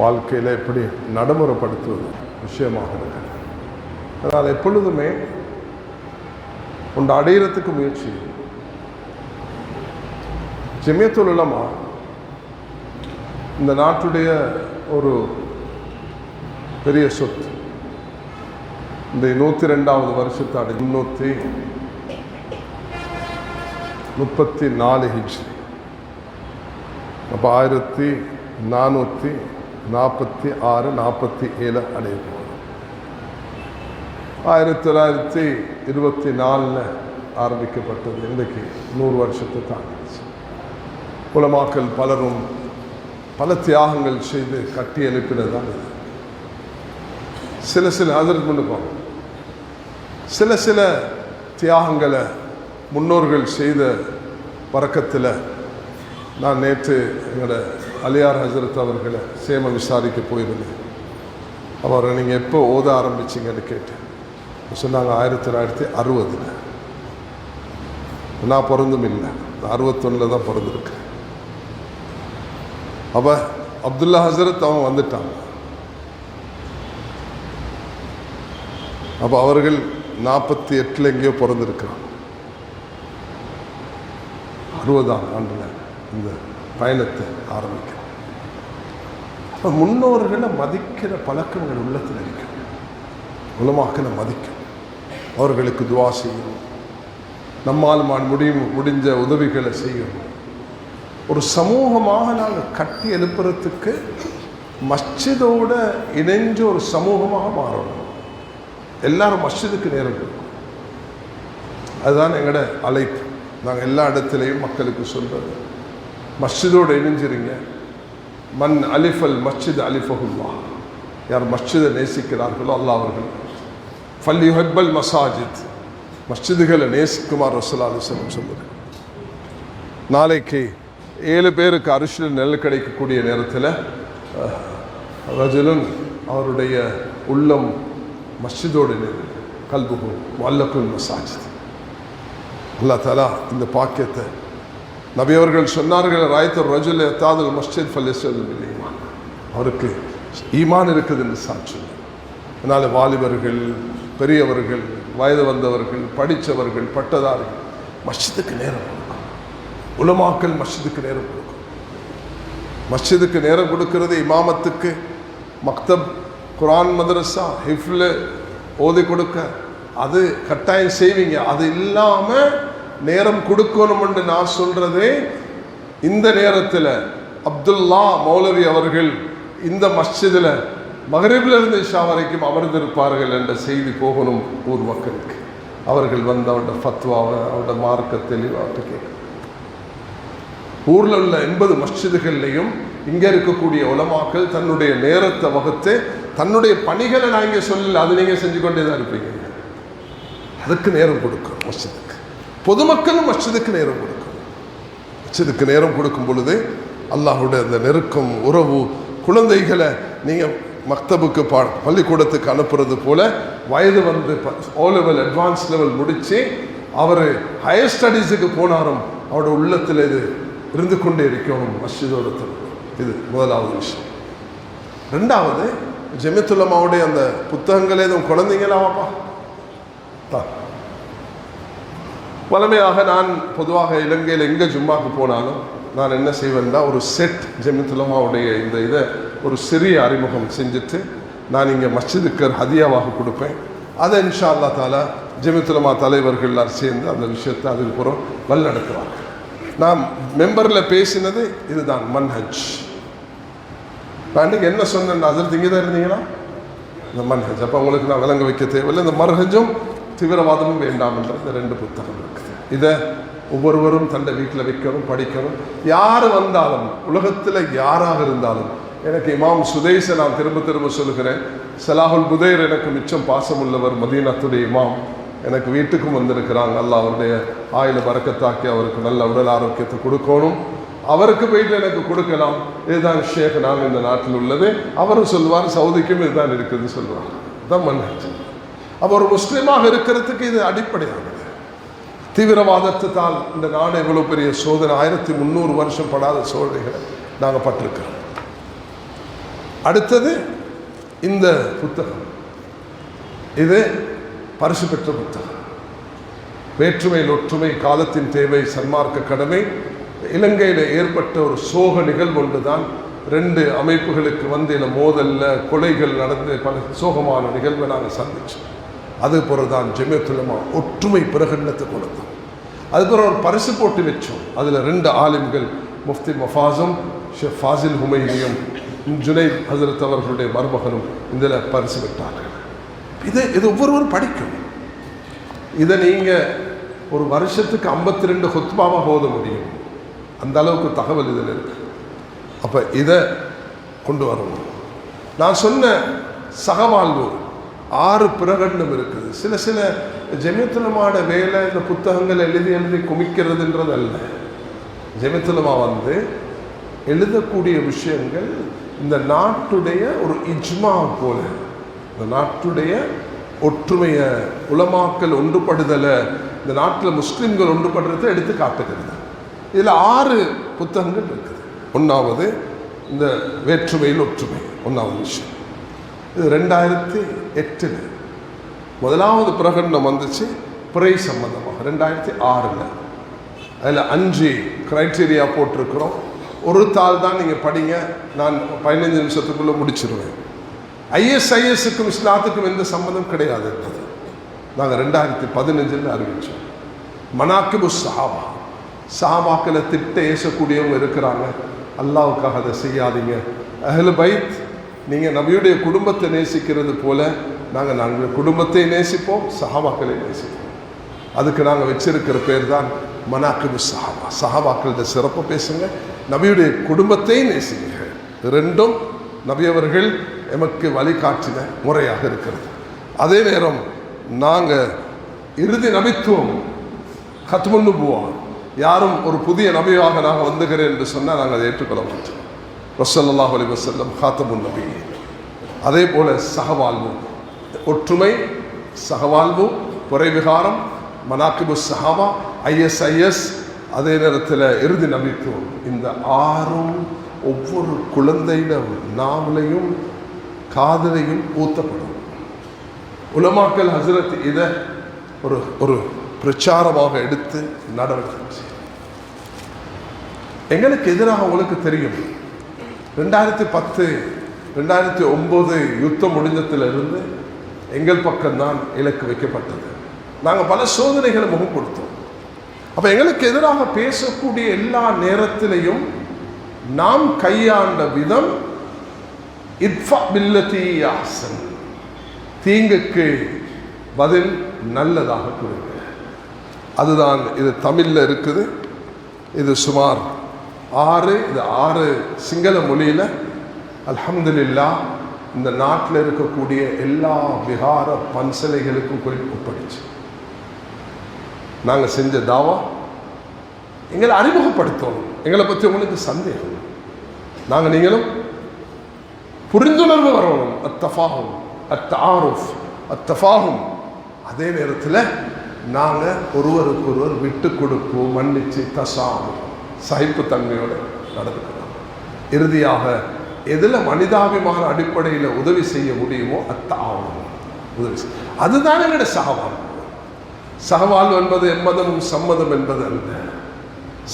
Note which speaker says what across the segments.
Speaker 1: வாழ்க்கையில் எப்படி நடைமுறைப்படுத்துவது விஷயமாக இருக்கு. அதனால் எப்பொழுதுமே ஒன்று அடையிறதுக்கு முயற்சி. ஜமியத்துல் உலமா இந்த நாட்டுடைய ஒரு பெரிய சொத்து. இந்த 102வது வருஷத்தை 334 ஹிஜ்ரி. அப்போ 1446-47 அடைய போகுது. 1924 ஆரம்பிக்கப்பட்டது. இன்றைக்கு 100 வருஷத்தை தாண்டிச்சு. உலமாக்கள் பலரும் பல தியாகங்கள் செய்து கட்டி எழுப்பினது தான் இது. சில ஹஜரத் முன்னுக்கும் சில தியாகங்களை முன்னோர்கள் செய்த பறக்கத்தில் நான் நேற்று எங்களோட அலியார் ஹஜரத் அவர்களை சேம விசாரிக்க போயிருந்தேன். அவரை நீங்கள் எப்போ ஓத ஆரம்பிச்சிங்கன்னு கேட்டேன். சொன்னாங்க 1960. நான் பிறந்தும் இல்லை, நான் 61 தான் பிறந்திருக்கேன். அப்போ அப்துல்லா ஹசரத் அவன் வந்துட்டாங்க. அப்போ அவர்கள் 48 எங்கேயோ பிறந்திருக்கிறான். 60ஆம் ஆண்டில் இந்த பயணத்தை ஆரம்பிக்கிறோம். இப்போ முன்னோர்களை மதிக்கிற பழக்கங்கள் உள்ளத்தில் இருக்கும். உலமாக்களை மதிக்கும், அவர்களுக்கு துவா செய்யணும், நம்மால் முடிஞ்ச உதவிகளை செய்யணும். ஒரு சமூகமாக நாங்கள் கட்டி எழுப்புறதுக்கு மஸ்ஜிதோட இணைஞ்ச ஒரு சமூகமாக மாறணும். எல்லாரும் மஸ்ஜிதுக்கு நேரம் கொடுக்கும். அதுதான் எங்களோட அழைப்பு. நாங்கள் எல்லா இடத்துலையும் மக்களுக்கு சொல்கிறது, மஸ்ஜிதோடு இணைஞ்சிருங்க. மன் அலிஃபல் மஸ்ஜித் அலிஃபஹுல்லா. யார் மஸ்ஜிதை நேசிக்கிறார்களோ அல்லாஹ் அவர்கள் ஃபல்யுஹிப்பல் மசாஜித், மஸ்ஜிதுகளை நேசிக்குமாறு ரசூலுல்லாஹி அலைஹி வஸல்லம் சொல்லுது. நாளைக்கு 7 பேருக்கு அரிசியில் நெல் கிடைக்கக்கூடிய நேரத்தில் ரஜுலுன் அவருடைய உள்ளம் மஸ்ஜிதோடு கல்புகு வல்லக்குல் மசாஜித். அல்லாஹ் தஆலா இந்த பாக்கியத்தை நபி அவர்கள் சொன்னார்கள், ராயத்துர் ரஜுல் யத்தாதுல் மஸ்ஜித் ஃபல்யஸ்அல் பில் ஈமான். அவருக்கு ஈமான் இருக்குது என்று சாட்சி. அதனால் வாலிபர்கள், பெரியவர்கள், வயது வந்தவர்கள், படித்தவர்கள், பட்டதாரிகள் மஸ்ஜிதுக்கு நேரம் கொடுக்கும். உலமாக்கள் மஸ்ஜிதுக்கு நேரம் கொடுக்கும். மஸ்ஜிதுக்கு நேரம் கொடுக்கிறது இமாமத்துக்கு, மக்தப், குரான் மதரசா, ஹிஃப்ல ஓதி கொடுக்க அது கட்டாயம் செய்வீங்க. அது இல்லாமல் நேரம் கொடுக்கணும்னு நான் சொல்றதே, இந்த நேரத்தில் அப்துல்லா மௌலவி அவர்கள் இந்த மஸ்ஜிதில் மகரிபில் இருந்து இஷா வரைக்கும் அமர்ந்திருப்பார்கள் என்ற செய்தி போகணும் ஊர் மக்களுக்கு. அவர்கள் வந்து அவருடைய ஃபத்வாவை, அவருடைய மார்க்க தெளிவாக கேட்க. ஊரில் உள்ள 80 மஸ்ஜிதுகள்லையும் இங்கே இருக்கக்கூடிய உலமாக்கள் தன்னுடைய நேரத்தை வகுத்து தன்னுடைய பணிகளை நான் இங்கே சொல்லல, அது நீங்கள் செஞ்சு கொண்டே தான் இருப்பீங்க. அதுக்கு நேரம் கொடுக்கும். மஸ்ஜிதுக்கு பொதுமக்களும் மஸ்ஜிதுக்கு நேரம் கொடுக்கும். மஸ்ஜிதுக்கு நேரம் கொடுக்கும் பொழுது அல்லாஹுடைய அந்த நெருக்கம், உறவு, குழந்தைகளை நீங்கள் மக்தபுக்கு பள்ளிக்கூடத்துக்கு அனுப்புறது போல வயது வந்து O level அட்வான்ஸ் லெவல் முடித்து அவர் ஹையர் ஸ்டடீஸுக்கு போனாரும் அவரோட உள்ளத்தில் இது இருந்து கொண்டே இருக்கணும் மஸ்ஜிதோட. இது முதலாவது விஷயம். ரெண்டாவது, ஜமியத்துல் உலமாவுடைய அந்த புத்தகங்களே எதுவும் குழந்தைங்களாவாப்பா தான். வளமையாக நான் பொதுவாக இலங்கையில் எங்கே ஜும்மாக்கு போனாலும் நான் என்ன செய்வேன்னா, ஒரு செட் ஜமியத்துல் உலமாவுடைய இந்த இதை ஒரு சிறிய அறிமுகம் செஞ்சுட்டு நான் இங்கே மஸ்ஜிதுக்கு ஹதியாவாக கொடுப்பேன். அதை இன்ஷா அல்லாஹ் தஆலா ஜமியத்துல் உலமா தலைவர்கள்லாம் சேர்ந்து அந்த விஷயத்தை அதுக்கப்புறம் வழிநடத்துவார்கள். நான் மெம்பரில் பேசினது இதுதான் மன்ஹஜ். நான் இன்றைக்கி என்ன சொன்னேன், அதில் இங்கே தான் இருந்தீங்கன்னா இந்த மன்ஹஜ். அப்போ உங்களுக்கு நான் விளங்க வைக்க தேவையில்லை. இந்த மர்ஹஜும் தீவிரவாதமும் வேண்டாம் என்ற இந்த 2 புத்தகம் இருக்குது. இதை ஒவ்வொருவரும் தன்னை வீட்டில் வைக்கணும், படிக்கணும். யார் வந்தாலும், உலகத்தில் யாராக இருந்தாலும், எனக்கு இமாம் சுதைஸை நான் திரும்ப சொல்லுகிறேன். சலாஹுல் புதைர் எனக்கு மிச்சம் பாசமுள்ளவர், மதீனத்துடைய இமாம் எனக்கு வீட்டுக்கும் வந்திருக்கிறாங்க. அல்லாஹ் அவருடைய ஆயில பரக்கத்தாக்கி அவருக்கு நல்ல உடல் ஆரோக்கியத்தை கொடுக்கணும். அவருக்கு போயிட்டு எனக்கு கொடுக்கலாம். இதுதான் ஷேக் நான் இந்த நாட்டில் உள்ளது. அவரும் சொல்லுவார், சவுதிக்கும் இதுதான் இருக்குது சொல்லுவாங்க. தான் மன்ஹஜ். அப்போ ஒரு முஸ்லீமாக இருக்கிறதுக்கு இது அடிப்படையானது. தீவிரவாதத்தால் இந்த நாடு எவ்வளோ பெரிய சோதனை, 1300 வருஷம் படாத சோதனைகளை நாங்கள் பட்டிருக்கிறோம். அடுத்தது இந்த புத்தகம், இது பரிசு பெற்ற புத்தகம். வேற்றுமையில் ஒற்றுமை, காலத்தின் தேவை, சன்மார்க்க கடமை. இலங்கையில் ஏற்பட்ட ஒரு சோக நிகழ்வு ஒன்று தான். 2 அமைப்புகளுக்கு வந்து மோதல்ல கொலைகள் நடந்து பல சோகமான நிகழ்வை நாங்கள் சந்திச்சோம். அது பிறகுதான் ஜமியத்துல் உலமா ஒற்றுமை பிரகடனத்தை கொடுத்தோம். அதுக்கப்புறம் ஒரு பரிசு போட்டு வச்சோம். அதில் 2 ஆலிம்கள், முஃப்தி மஃபாஸும் ஷேக் ஃபாசில் ஹுமைனியும் ஜுனைத் ஹசரத் அவர்களுடைய மருமகனும் இதில் பரிசு பெற்றார்கள். இது ஒவ்வொருவரும் படிக்கும். இதை நீங்கள் ஒரு வருஷத்துக்கு 52 ஹுத்பாவாக ஓத முடியும். அந்த அளவுக்கு தகவல் இதில் இருக்கு. அப்போ இதை கொண்டு வரணும். நான் சொன்ன சகவாழ்வு 6 பிரகடனம் இருக்குது. சில ஜமியத்துல் உலமாவோட வேலை இந்த புத்தகங்கள் எழுதி குமிக்கிறதுன்றது அல்ல. ஜமியத்துல் உலமா வந்து எழுதக்கூடிய விஷயங்கள் இந்த நாட்டுடைய ஒரு இஜ்மா போல, இந்த நாட்டுடைய ஒற்றுமையை, உலமாக்கள் ஒன்றுபடுதலை, இந்த நாட்டில் முஸ்லிம்கள் ஒன்றுபடுறதை எடுத்து காட்டுகிறது. இதில் 6 புத்தகங்கள் இருக்குது. 1வது இந்த வேற்றுமையில் ஒற்றுமை, 1வது விஷயம். இது 2008 முதலாவது பிரகடனம் வந்துச்சு பிறை சம்பந்தமாக. 2006 அதில் 5 கிரைட்டீரியா போட்டிருக்கிறோம். ஒரு தாள் தான் நீங்கள் படிங்க, நான் 15 நிமிஷத்துக்குள்ளே முடிச்சிருவேன். ISISக்கும் இஸ்லாத்துக்கும் எந்த சம்பந்தம் கிடையாது. நாங்கள் 2015 அறிவித்தோம். மனாக்கிபு சஹாபா, சஹாபாக்களை திட்ட ஏசக்கூடியவங்க இருக்கிறாங்க. அல்லாவுக்காக அதை செய்யாதீங்க. அஹ்லு பைத், நீங்கள் நபியுடைய குடும்பத்தை நேசிக்கிறது போல நாங்கள் குடும்பத்தை நேசிப்போம், சஹாபாக்களை நேசிப்போம். அதுக்கு நாங்கள் வச்சிருக்கிற பேர் தான் மனாக்கிபு சஹாபா. சஹாபாக்களோட சிறப்பு பேசுங்க, நபியுடைய குடும்பத்தை நேசிங்க. 2ம் நபியவர்கள் எமக்கு வழிகாட்டின முறையாக இருக்கிறது. அதே நேரம் நாங்கள் இறுதி நபித்துவம், கத்முன் நுபுவா, யாரும் ஒரு புதிய நபியாக நாங்கள் வந்துகிறேன் என்று சொன்னால் நாங்கள் அதை ஏற்றுக்கொள்ள மாட்டோம். ரசூலுல்லாஹி அலைஹி வஸல்லம் காத்தமுன் நபி. அதே போல சகவாழ்வு, ஒற்றுமை, சகவாழ்வு, புறைவிகாரம், மனாக்கிபு சஹாபா, ISIS, அதே நேரத்தில் இறுதி நபித்துவம். இந்த 6ம் ஒவ்வொரு குழந்தையிட நாவலையும் காதலையும் ஊத்தப்படும். உலமாக்கள் ஹசரத் இதை ஒரு பிரச்சாரமாக எடுத்து நடவடிக்கை. எங்களுக்கு எதிராக உங்களுக்கு தெரியும், 2010 2009 யுத்தம் முடிஞ்சத்திலிருந்து எங்கள் பக்கம்தான் இலக்கு வைக்கப்பட்டது. நாங்கள் பல சோதனைகளை முகம் கொடுத்தோம். அப்போ எங்களுக்கு எதிராக பேசக்கூடிய எல்லா நேரத்திலையும் நாம் கையாண்ட விதம் இத்ஃபா பில்லதி அஹ்சன், தீங்குக்கு பதில் நல்லதாக கொடுங்க. அதுதான் இது தமிழில் இருக்குது. இது சுமார் 6 சிங்கள மொழியில் அல்ஹம்துலில்லாஹ் இந்த நாட்டில் இருக்கக்கூடிய எல்லா விஹார பன்சலைகளுக்கும் ஒப்படைச்சு நாங்கள் செஞ்ச தாவா. எங்களை அறிமுகப்படுத்தணும். எங்களை பற்றி உங்களுக்கு சந்தேகம், நாங்கள் நீங்களும் புரிந்துணர்வு வரணும். அத்தஃபாஹும், அத்தாருஃப், அத்தஃபாஹும். அதே நேரத்தில் நாங்கள் ஒருவருக்கொருவர் விட்டு கொடுப்போம், மன்னிச்சு தசாமும், சகிப்புத்தன்மையோடு நடந்துக்கலாம். இறுதியாக எதில் மனிதாபிமான அடிப்படையில் உதவி செய்ய முடியுமோ அத்தாவும் உதவி செய்ய. அதுதான் எங்களுடைய சகவாழ்வு. சகவாழ்வு என்பது எம்மதமும் சம்மதம் என்பது அல்ல.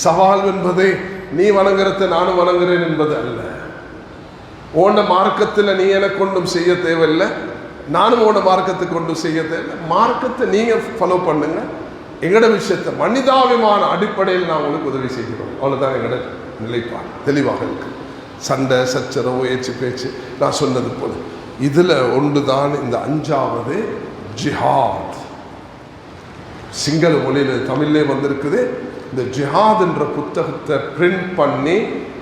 Speaker 1: சவால் என்பதை நீ வணங்குறத நானும் வணங்குறேன் என்பது அல்ல. ஓண்ட மார்க்கத்தில் நீ எனக்கு கொண்டும் செய்ய தேவையில்லை, நானும் ஓண்ட மார்க்கத்துக்கு கொண்டும் செய்ய தேவையில்லை. மார்க்கத்தை நீங்கள் ஃபாலோ பண்ணுங்க. எங்களோட விஷயத்தை மனிதாபிமான அடிப்படையில் நான் உங்களுக்கு உதவி செய்கிறோம். அவ்வளோதான் எங்களோட நிலைப்பாடு தெளிவாக இருக்கு. சண்டை சச்சரவு ஏச்சு பேச்சு நான் சொன்னது போல இதில் ஒன்று தான் இந்த 5வது ஜிஹாத். சிங்கள மொழியில் தமிழ்லே வந்திருக்குது. இந்த ஜிஹாத் என்ற புத்தகத்தை பிரிண்ட் பண்ணி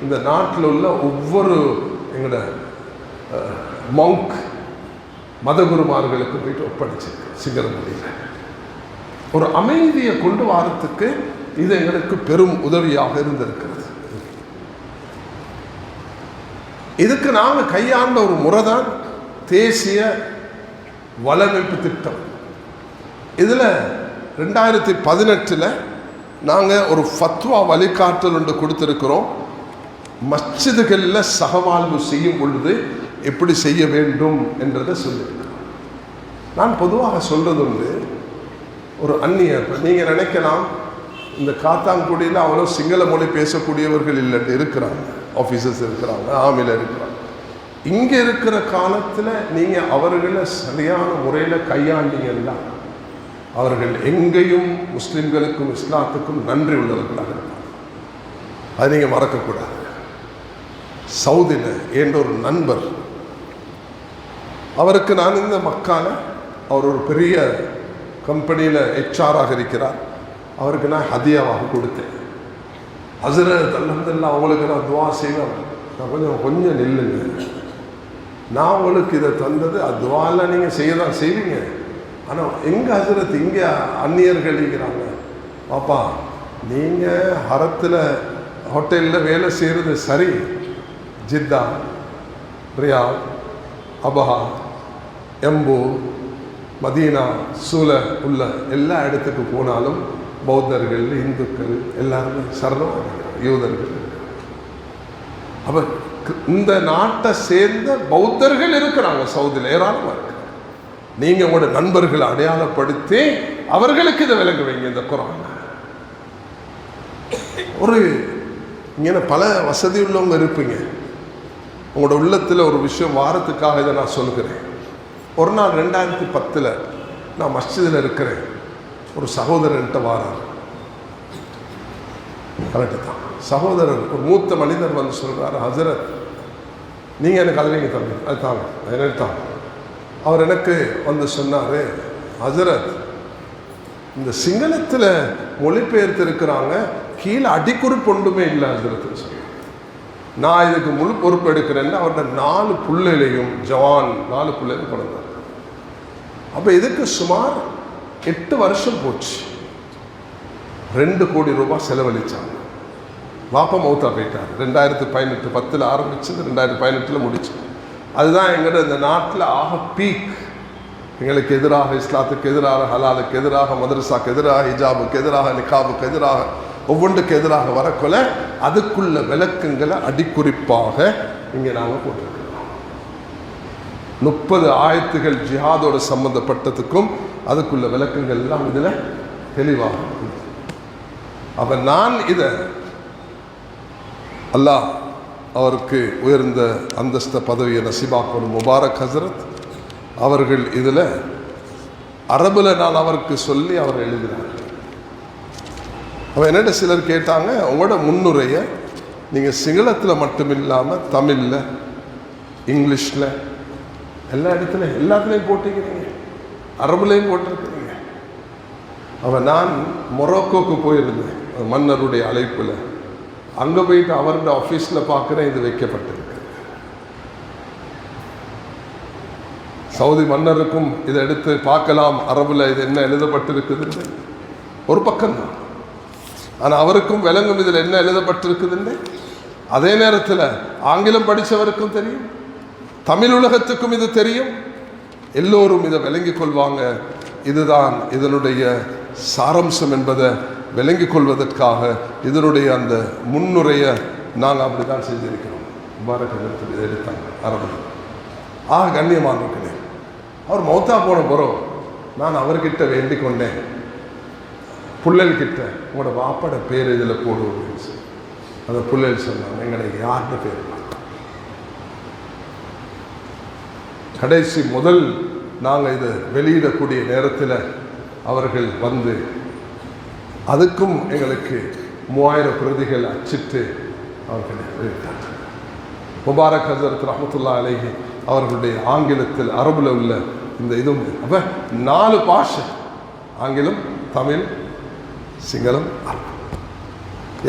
Speaker 1: இந்த நாட்டில் உள்ள ஒவ்வொரு எங்களோட மங்க் மதகுருமார்களுக்கு போயிட்டு ஒப்படைச்சிருக்கு சிங்கள மொழியில். ஒரு அமைதியை கொண்டு வரத்துக்கு இது எங்களுக்கு பெரும் உதவியாக இருந்திருக்கிறது. இதுக்கு நாங்கள் கையாண்ட ஒரு முறை தான் தேசிய வளமைப்பு திட்டம். இதில் 2018 நாங்கள் ஒரு ஃபத்வா வழிகாட்டல் ஒன்று கொடுத்துருக்கிறோம். மஸ்ஜிதுகளில் சகவாழ்வு செய்யும் பொழுது எப்படி செய்ய வேண்டும் என்றதை சொல்லியிருக்கிறார். நான் பொதுவாக சொல்றது உண்டு, ஒரு அந்நியர் நீங்கள் நினைக்கலாம் இந்த காத்தாங்குடியில் அவ்வளோ சிங்கள மொழி பேசக்கூடியவர்கள் இல்லைன்னு இருக்கிறாங்க, ஆஃபீஸர்ஸ் இருக்கிறாங்க, ஆமில இருக்கிறாங்க. இங்கே இருக்கிற காலத்தில் நீங்கள் அவர்களை சரியான முறையில் கையாண்டீங்கன்னா அவர்கள் எங்கேயும் முஸ்லிம்களுக்கும் இஸ்லாத்துக்கும் நன்றி உள்ளவர்களாக இருப்பாங்க. அது நீங்கள் மறக்கக்கூடாது. சவுதியில் என்ற ஒரு நண்பர், அவருக்கு நான் இந்த மக்கால, அவர் ஒரு பெரிய கம்பெனியில் ஹெச்ஆராக இருக்கிறார், அவருக்கு நான் ஹதியாவாக கொடுத்தேன். ஹஸரத் அல்ஹம்துலில்லாஹ் அவங்களுக்கு நான் துவா செய்வேன், நான் கொஞ்சம் நில்லுங்க, நான் உங்களுக்கு இதை தந்தது துவாலாம் நீங்கள் செய்ய தான் செய்வீங்க, ஆனால் எங்கள் ஹஸரத் இங்கே அந்நியர்கள் இருக்கிறாங்க, பாப்பா நீங்கள் ஹரத்தில் ஹோட்டலில் வேலை செய்கிறது சரி, ஜித்தா, ரியாத், அபஹா, எம்பு, மதீனா, சூல உள்ள எல்லா இடத்துக்கு போனாலும் பௌத்தர்கள், இந்துக்கள் எல்லாருமே சரணம், யூதர்கள். அப்போ இந்த நாட்டை சேர்ந்த பௌத்தர்கள் இருக்கிறாங்க சவுதியில், ஏராளமாக இருக்கு. நீங்கள் உங்களோட நண்பர்களை அடையாளப்படுத்தி அவர்களுக்கு இதை விளங்க வைங்க. இந்த குர்ஆன் ஒரு இங்கே பல வசதி உள்ளவங்க இருப்பீங்க, உங்களோட உள்ளத்தில் ஒரு விஷயம் வாரத்துக்காக இதை நான் சொல்கிறேன். ஒரு நாள் 2010 நான் மஸ்ஜிதில் இருக்கிறேன், ஒரு சகோதரன்கிட்ட வாரார், கரெக்டு தான், சகோதரர் ஒரு மூத்த மனிதர் வந்து சொல்கிறார், ஹஸரத் நீங்கள் எனக்கு அது நீங்கள் தம்பி அது தாங்க எனக்கு தான். அவர் எனக்கு வந்து சொன்னார், ஹஸரத் இந்த சிங்களத்தில் மொழிபெயர்த்து இருக்கிறாங்க, கீழே அடிக்குறிப்பு ஒன்றுமே இல்லை ஹஸரத் சொன்னார். நான் இதுக்கு முழு பொறுப்பு எடுக்கிறேன்னு அவரோட 4 பிள்ளைகளையும் ஜவான் 4 பிள்ளைகளும் பிறந்தார். அப்போ இதுக்கு சுமார் 8 வருஷம் போச்சு, 2 கோடி ரூபாய் செலவழிச்சாங்க. வாப்பா மௌத்தா போயிட்டார் 2018, 10 ஆரம்பிச்சது 2018 முடிச்சு. அதுதான் எங்களோட இந்த நாட்டில் ஆக பீக். எங்களுக்கு எதிராக, இஸ்லாத்துக்கு எதிராக, ஹலாலுக்கு எதிராக, மதரசாக்கு எதிராக, ஹிஜாபுக்கு எதிராக, நிகாபுக்கு எதிராக, ஒவ்வொன்றுக்கு எதிராக வரக்குள்ள அதுக்குள்ள விளக்கங்களை அடிக்குறிப்பாக இங்கே நாங்கள் போட்டிருக்கிறோம். 30 ஆயத்துகள் ஜிஹாதோட சம்பந்தப்பட்டதுக்கும் அதுக்குள்ள விளக்கங்கள் எல்லாம் இதில் தெளிவாக. அப்போ நான் இதை அல்லாஹ் அவருக்கு உயர்ந்த அந்தஸ்த பதவியை நசீபாக்கணும், முபாரக் ஹஸரத் அவர்கள் இதில் அரபில் நான் அவருக்கு சொல்லி அவர் எழுதினார். அவன் என்னட்ட சிலர் கேட்டாங்க, உங்களோட முன்னுரையை நீங்கள் சிங்களத்தில் மட்டும் இல்லாமல் தமிழில், இங்கிலீஷில், எல்லா இடத்துலையும் எல்லாத்துலேயும் போட்டிருக்கிறீங்க, அரபுலையும் போட்டிருக்கிறீங்க. அவன் நான் மொரோக்கோக்கு போயிருந்தேன் மன்னருடைய அழைப்பில், அங்கே போயிட்டு அவருடைய ஆஃபீஸில் பார்க்குறேன், இது வைக்கப்பட்டிருக்கு. சவுதி மன்னருக்கும் இதை எடுத்து பார்க்கலாம், அரபுல இது என்ன எழுதப்பட்டிருக்குதுன்னு ஒரு பக்கம்தான், ஆனால் அவருக்கும் விளங்கும் இதில் என்ன எழுதப்பட்டிருக்குதுன்னு. அதே நேரத்தில் ஆங்கிலம் படித்தவருக்கும் தெரியும், தமிழ் உலகத்துக்கும் இது தெரியும், எல்லோரும் இதை விளங்கிக் கொள்வாங்க. இதுதான் இதனுடைய சாரம்சம் என்பதை விளங்கிக் கொள்வதற்காக இதனுடைய அந்த முன்னுரையை நாங்கள் அப்படி தான் செஞ்சிருக்கிறோம். முபாரக் ஹஸரத் இதை எடுத்தாங்க அரபு. கண்ணியமானவர்களே, அவர் மௌத்தா போன பிறகு நான் அவர்கிட்ட வேண்டிக் கொண்டேன், புள்ளல்கிட்ட உங்களோட வாப்பட பேர் இதில் போடுவோம். அந்த புள்ளல் சொன்னாங்க, எங்களை யார்கிட்ட பேர் கடைசி முதல் நாங்கள் இதை வெளியிடக்கூடிய நேரத்தில் அவர்கள் வந்து அதுக்கும் எங்களுக்கு 3000 பிரதிகள் அச்சிட்டு அவர்கள் வெளியிட்டாங்க. முபாரக் ஹஸரத் ரஹ்மத்துல்லாஹி அலைஹி அவர்களுடைய ஆங்கிலத்தில் அரபுல உள்ள இந்த இதுவும். அப்போ 4 பாஷை, ஆங்கிலம், தமிழ், சிங்களம், அரபு.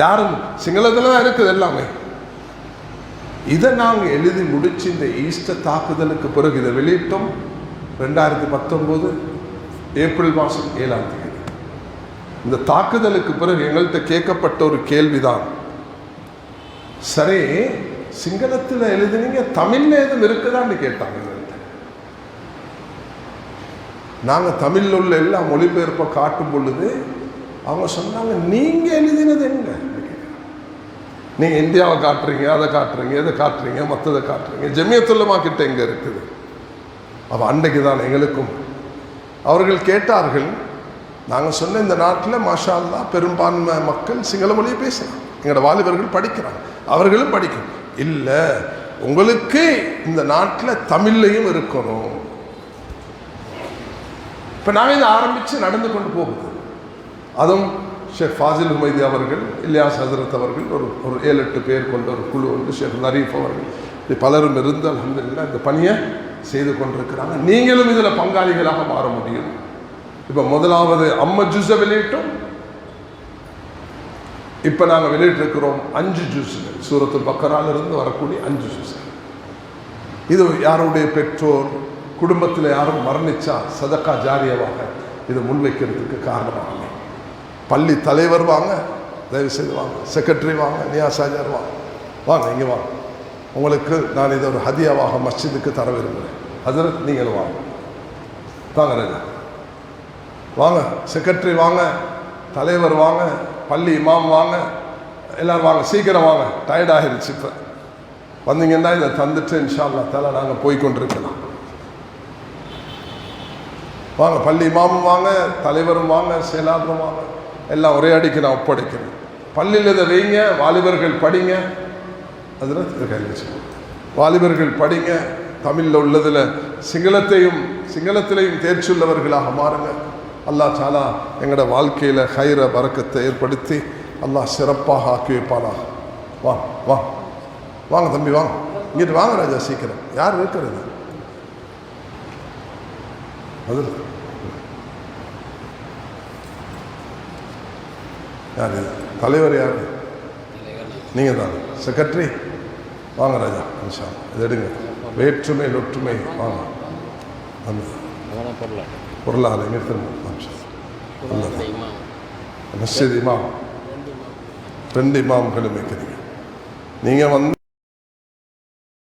Speaker 1: யாரும் சிங்களத்தில் தான் இருக்குது எல்லாமே. இதை நாங்கள் எழுதி முடிச்சு இந்த ஈஸ்டர் தாக்குதலுக்கு பிறகு இதை வெளியிட்டோம் 2019 ஏப்ரல் மாதம் 7ஆம் தேதி. இந்த தாக்குதலுக்கு பிறகு எங்கள்கிட்ட கேட்கப்பட்ட ஒரு கேள்விதான், சரி சிங்களத்தில் எழுதினீங்க, தமிழ்ல எதுவும் இருக்குதான்னு கேட்டாங்க. நாங்கள் தமிழில் உள்ள எல்லா மொழிபெயர்ப்பை காட்டும் பொழுது அவங்க சொன்னாங்க, நீங்க எழுதினது எங்க? நீங்கள் இந்தியாவை காட்டுறீங்க, அதை காட்டுறீங்க, இதை காட்டுறீங்க, மற்றதை காட்டுறீங்க. ஜமியத்துல் உலமா கிட்ட எங்கே இருக்குது? அப்போ அன்றைக்கு தான் எங்களுக்கும் அவர்கள் கேட்டார்கள். நாங்கள் சொன்ன இந்த நாட்டில் மாஷா அல்லாஹ் பெரும்பான்மை மக்கள் சிங்கள மொழியை பேசலாம், எங்களோட வாலிபர்கள் படிக்கிறாங்க, அவர்களும் படிக்கணும். இல்லை, உங்களுக்கு இந்த நாட்டில் தமிழ்லையும் இருக்கணும். இப்போ நாங்கள் இதை ஆரம்பித்து நடந்து கொண்டு போகுது. அதுவும் ஷேக் ஃபாசில் ஹுமைதி அவர்கள், இலியாஸ் ஹசரத் அவர்கள், ஒரு 7-8 பேர் கொண்ட ஒரு குழு உண்டு, ஷேக் நரீஃப் அவர்கள், இது பலரும் இருந்து அல்ஹம்துலில்லாஹ் இந்த பணியை செய்து கொண்டிருக்கிறாங்க. நீங்களும் இதில் பங்காளிகளாக மாற முடியும். இப்போ முதலாவது அம்ம ஜூஸை வெளியிட்டோம். இப்போ நாங்கள் வெளியிட்டிருக்கிறோம் 5 ஜூஸுகள், சூரத்துல் பக்கராலிருந்து வரக்கூடிய 5 ஜூஸ். இது யாருடைய பெற்றோர் குடும்பத்தில் யாரும் மரணிச்சா சதக்கா ஜாரியவாக இதை முன்வைக்கிறதுக்கு காரணமாக. பள்ளி தலைவர் வாங்க, தயவு செய்து வாங்க, செக்ரட்டரி வாங்க, நியாசாஜர் வாங்க, வாங்க இங்கே வாங்க. உங்களுக்கு நான் இதை ஒரு ஹதியாவாக மஸ்ஜிதுக்கு தர விரும்புகிறேன். ஹஜரத் நீங்கள் வாங்க, வாங்க ராஜா வாங்க, செக்ரட்டரி வாங்க, தலைவர் வாங்க, பள்ளி இமாம் வாங்க, எல்லோரும் வாங்க, சீக்கிரம் வாங்க. டயர்ட் ஆகிருச்சு. இப்போ வந்தீங்கன்னா இதை தந்துட்டு இன்ஷா அல்லாஹ் தஆலா நாங்கள் போய்கொண்டிருக்கலாம். வாங்க, பள்ளி இமாமும் வாங்க, தலைவரும் வாங்க, செயலாளரும் வாங்க, எல்லாம் ஒரே அடிக்கு நான் ஒப்படைக்கிறேன். பள்ளியில் இதை வைங்க, வாலிபர்கள் படிங்க. அதில் கையில் வாலிபர்கள் படிங்க. தமிழில் உள்ளதில் சிங்களத்திலையும் தேர்ச்சியுள்ளவர்களாக மாறுங்க. அல்லாஹ் தஆலா எங்களோட வாழ்க்கையில் ஹைர பரக்கத்தை ஏற்படுத்தி அல்லாஹ் சிறப்பாக ஆக்கி வைப்பானாக. வாங்க வாங்க வாங்க தம்பி வாங்க, இங்கிட்டு வாங்க ராஜா, சீக்கிரம். யார் இருக்கிறது? அது யார்? தலைவர் யார்? நீங்கள் தான் செக்ரட்டரி. வாங்க ராஜா, இன்ஷா அல்லாஹ் இது எடுங்க. வேற்றுமை ஒற்றுமை வாங்க. பொருளாதார மஸ்ஜித் இமாம் 2 இமாம்களும் வைக்கிறீங்க. நீங்கள் வந்து